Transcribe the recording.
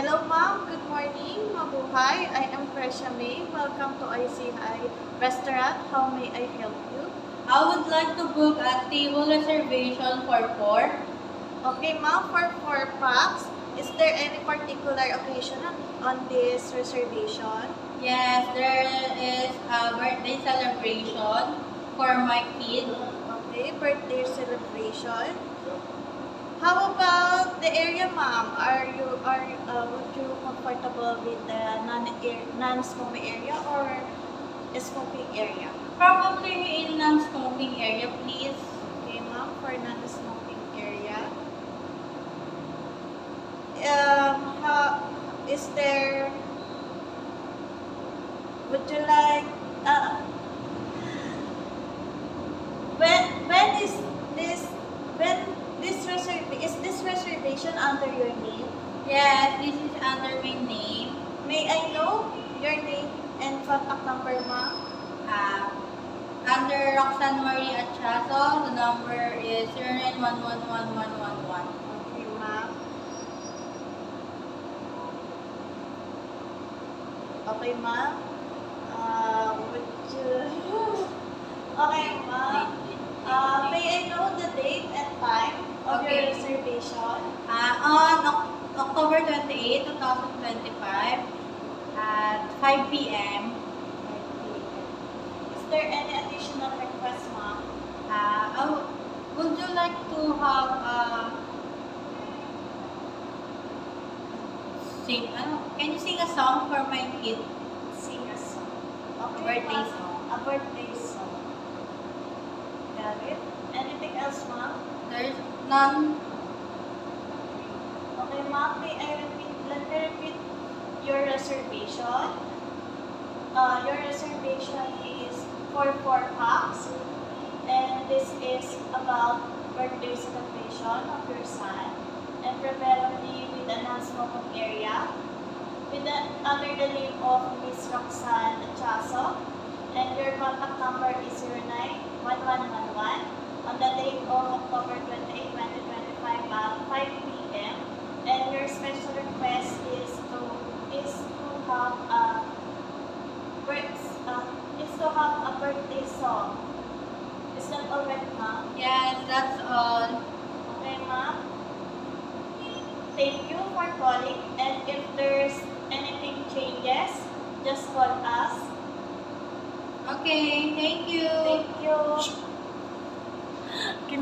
Hello ma'am, good morning, mabuhay. I am Fresha May. Welcome to ICI Restaurant. How may I help you? I would like to book a table reservation for 4. Okay ma'am, for 4 packs, is there any particular occasion on this reservation? Yes, there is a birthday celebration for my kid. Okay, birthday celebration. How about the area ma'am? Would you comfortable with the non-smoking area or smoking area? Probably in non-smoking area, please. Okay ma'am, for non-smoking area. Is there, would you like, when is this, when is this reservation under your name? Yes, this is under my name. May I know your name and contact number, ma'am? Uh, Under Roxanne Marie Achazo, the number is 09111111. Okay, ma'am. Okay, ma'am. Would you... Okay, ma'am. May I know the date and time of your Okay. reservation? On October 28, 2025 at 5 p.m. Is there any additional request, ma'am? Would you like to have can you sing a song for my kid? Sing a song. Okay, Birthday ma'am. song. A birthday song. Got it. Anything else, ma'am? There's none. Okay, ma'am. Let me repeat your reservation. Your reservation is for 4 packs. And this is about birthday celebration of your son. And preferably with a non-smoking area. Under the name of Miss Roxanne Chaso. And your contact number is 091111 on the date of October 28, 2025 at 5 p.m. And your special request is to have a birthday song. Is that alright, ma'am? Yes, that's all. Okay, ma'am. Thank you for calling, and if there's anything changes, just call us. Okay, thank you. Thank you.